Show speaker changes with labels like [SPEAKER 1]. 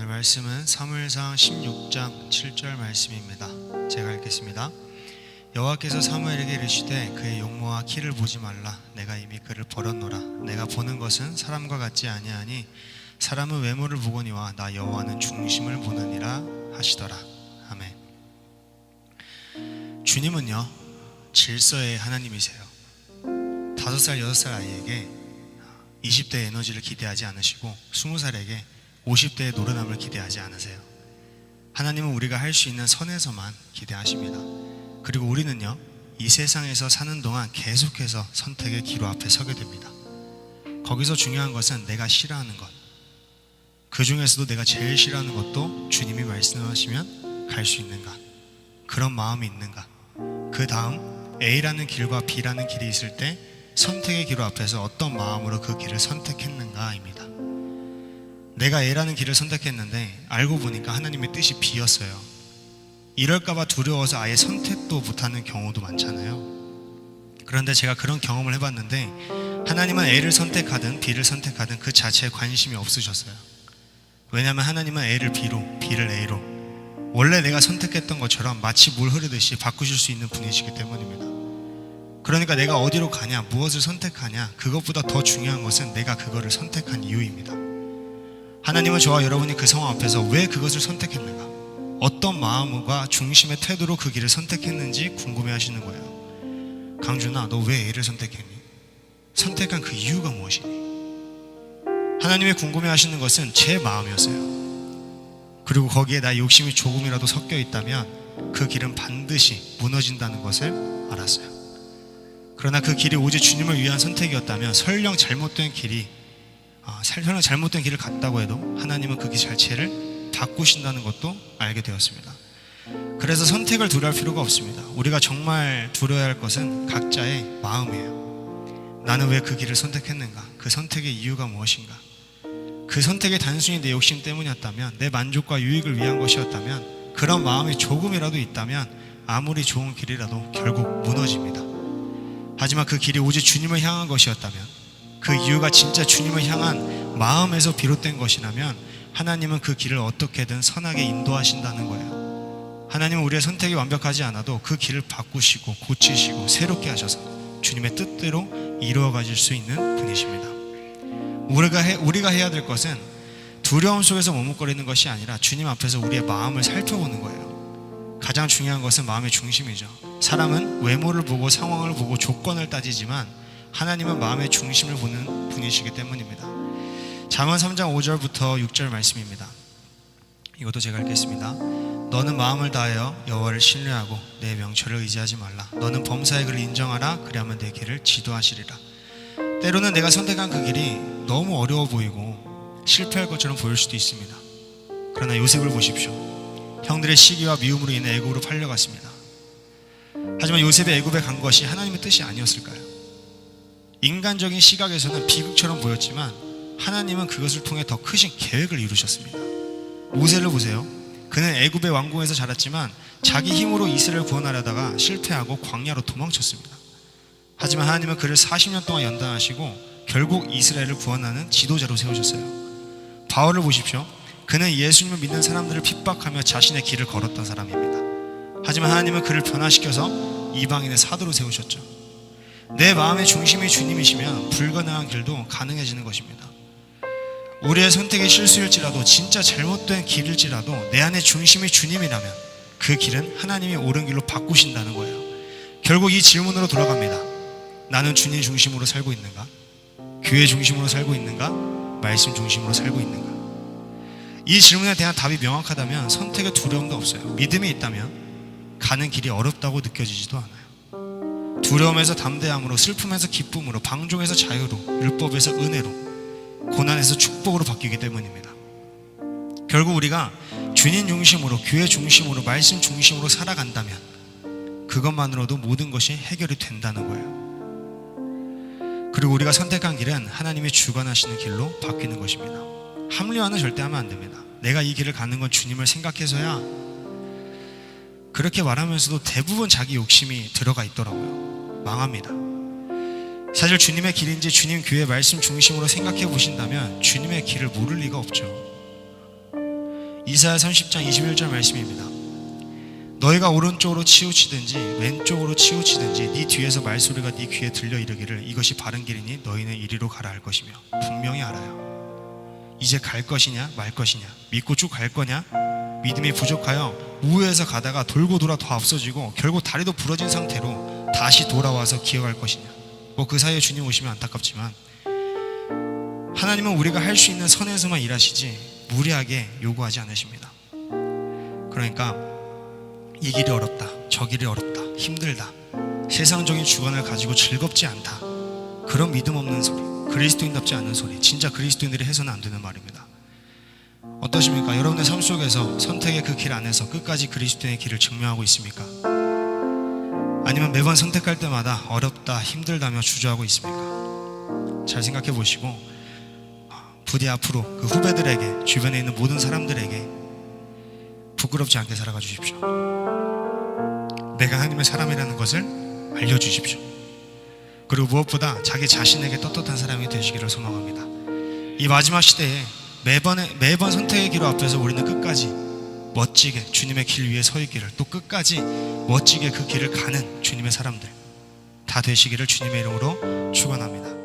[SPEAKER 1] 오늘 말씀은 사무엘상 16장 7절 말씀입니다. 제가 읽겠습니다. 여호와께서 사무엘에게 이르시되 그의 용모와 키를 보지 말라. 내가 이미 그를 벌었노라. 내가 보는 것은 사람과 같지 아니하니 사람은 외모를 보거니와 나 여호와는 중심을 보느니라 하시더라. 아멘. 주님은요, 질서의 하나님이세요. 5살, 6살 아이에게 20대의 에너지를 기대하지 않으시고 20살에게 50대의 노련함을 기대하지 않으세요. 하나님은 우리가 할 수 있는 선에서만 기대하십니다. 그리고 우리는요, 이 세상에서 사는 동안 계속해서 선택의 기로 앞에 서게 됩니다. 거기서 중요한 것은 내가 싫어하는 것, 그 중에서도 내가 제일 싫어하는 것도 주님이 말씀하시면 갈 수 있는가, 그런 마음이 있는가. 그 다음 A라는 길과 B라는 길이 있을 때 선택의 기로 앞에서 어떤 마음으로 그 길을 선택했는가입니다. 내가 A라는 길을 선택했는데 알고 보니까 하나님의 뜻이 B였어요. 이럴까봐 두려워서 아예 선택도 못하는 경우도 많잖아요. 그런데 제가 그런 경험을 해봤는데 하나님은 A를 선택하든 B를 선택하든 그 자체에 관심이 없으셨어요. 왜냐하면 하나님은 A를 B로, B를 A로 원래 내가 선택했던 것처럼 마치 물 흐르듯이 바꾸실 수 있는 분이시기 때문입니다. 그러니까 내가 어디로 가냐, 무엇을 선택하냐, 그것보다 더 중요한 것은 내가 그거를 선택한 이유입니다. 하나님은 저와 여러분이 그 상황 앞에서 왜 그것을 선택했는가, 어떤 마음과 중심의 태도로 그 길을 선택했는지 궁금해 하시는 거예요. 강준아, 너 왜 A를 선택했니? 선택한 그 이유가 무엇이니? 하나님이 궁금해 하시는 것은 제 마음이었어요. 그리고 거기에 나의 욕심이 조금이라도 섞여 있다면 그 길은 반드시 무너진다는 것을 알았어요. 그러나 그 길이 오직 주님을 위한 선택이었다면 설령 잘못된 길을 갔다고 해도 하나님은 그 길 자체를 바꾸신다는 것도 알게 되었습니다. 그래서 선택을 두려워할 필요가 없습니다. 우리가 정말 두려워야 할 것은 각자의 마음이에요. 나는 왜 그 길을 선택했는가? 그 선택의 이유가 무엇인가? 그 선택이 단순히 내 욕심 때문이었다면, 내 만족과 유익을 위한 것이었다면, 그런 마음이 조금이라도 있다면 아무리 좋은 길이라도 결국 무너집니다. 하지만 그 길이 오직 주님을 향한 것이었다면, 그 이유가 진짜 주님을 향한 마음에서 비롯된 것이라면 하나님은 그 길을 어떻게든 선하게 인도하신다는 거예요. 하나님은 우리의 선택이 완벽하지 않아도 그 길을 바꾸시고 고치시고 새롭게 하셔서 주님의 뜻대로 이루어 가실 수 있는 분이십니다. 우리가 해야 될 것은 두려움 속에서 머뭇거리는 것이 아니라 주님 앞에서 우리의 마음을 살펴보는 거예요. 가장 중요한 것은 마음의 중심이죠. 사람은 외모를 보고 상황을 보고 조건을 따지지만 하나님은 마음의 중심을 보는 분이시기 때문입니다. 잠언 3장 5절부터 6절 말씀입니다. 이것도 제가 읽겠습니다. 너는 마음을 다하여 여호와를 신뢰하고 내 명철을 의지하지 말라. 너는 범사의 그를 인정하라. 그리하면 내 길을 지도하시리라. 때로는 내가 선택한 그 길이 너무 어려워 보이고 실패할 것처럼 보일 수도 있습니다. 그러나 요셉을 보십시오. 형들의 시기와 미움으로 인해 애굽으로 팔려갔습니다. 하지만 요셉이 애굽에 간 것이 하나님의 뜻이 아니었을까요? 인간적인 시각에서는 비극처럼 보였지만 하나님은 그것을 통해 더 크신 계획을 이루셨습니다. 모세를 보세요. 그는 애굽의 왕궁에서 자랐지만 자기 힘으로 이스라엘을 구원하려다가 실패하고 광야로 도망쳤습니다. 하지만 하나님은 그를 40년 동안 연단하시고 결국 이스라엘을 구원하는 지도자로 세우셨어요. 바울을 보십시오. 그는 예수님을 믿는 사람들을 핍박하며 자신의 길을 걸었던 사람입니다. 하지만 하나님은 그를 변화시켜서 이방인의 사도로 세우셨죠. 내 마음의 중심이 주님이시면 불가능한 길도 가능해지는 것입니다. 우리의 선택이 실수일지라도, 진짜 잘못된 길일지라도 내 안의 중심이 주님이라면 그 길은 하나님이 옳은 길로 바꾸신다는 거예요. 결국 이 질문으로 돌아갑니다. 나는 주님 중심으로 살고 있는가? 교회 중심으로 살고 있는가? 말씀 중심으로 살고 있는가? 이 질문에 대한 답이 명확하다면 선택의 두려움도 없어요. 믿음이 있다면 가는 길이 어렵다고 느껴지지도 않아요. 두려움에서 담대함으로, 슬픔에서 기쁨으로, 방종에서 자유로, 율법에서 은혜로, 고난에서 축복으로 바뀌기 때문입니다. 결국 우리가 주님 중심으로, 교회 중심으로, 말씀 중심으로 살아간다면 그것만으로도 모든 것이 해결이 된다는 거예요. 그리고 우리가 선택한 길은 하나님이 주관하시는 길로 바뀌는 것입니다. 합리화는 절대 하면 안 됩니다. 내가 이 길을 가는 건 주님을 생각해서야, 그렇게 말하면서도 대부분 자기 욕심이 들어가 있더라고요. 망합니다. 사실 주님의 길인지 주님 교회 말씀 중심으로 생각해 보신다면 주님의 길을 모를 리가 없죠. 이사야 30장 21절 말씀입니다. 너희가 오른쪽으로 치우치든지 왼쪽으로 치우치든지 네 뒤에서 말소리가 네 귀에 들려 이르기를 이것이 바른 길이니 너희는 이리로 가라 할 것이며. 분명히 알아요. 이제 갈 것이냐 말 것이냐, 믿고 쭉 갈 거냐, 믿음이 부족하여 우회해서 가다가 돌고 돌아 더 앞서지고 결국 다리도 부러진 상태로 다시 돌아와서 기어갈 것이냐. 뭐 그 사이에 주님 오시면 안타깝지만 하나님은 우리가 할 수 있는 선에서만 일하시지 무리하게 요구하지 않으십니다. 그러니까 이 길이 어렵다, 저 길이 어렵다, 힘들다, 세상적인 주관을 가지고 즐겁지 않다, 그런 믿음 없는 소리, 그리스도인답지 않은 소리, 진짜 그리스도인들이 해서는 안 되는 말입니다. 어떠십니까? 여러분의 삶 속에서 선택의 그 길 안에서 끝까지 그리스도의 길을 증명하고 있습니까? 아니면 매번 선택할 때마다 어렵다, 힘들다며 주저하고 있습니까? 잘 생각해 보시고 부디 앞으로 그 후배들에게, 주변에 있는 모든 사람들에게 부끄럽지 않게 살아가 주십시오. 내가 하나님의 사람이라는 것을 알려주십시오. 그리고 무엇보다 자기 자신에게 떳떳한 사람이 되시기를 소망합니다. 이 마지막 시대에 매번 선택의 길 앞에서 우리는 끝까지 멋지게 주님의 길 위에 서 있기를, 또 끝까지 멋지게 그 길을 가는 주님의 사람들 다 되시기를 주님의 이름으로 축원합니다.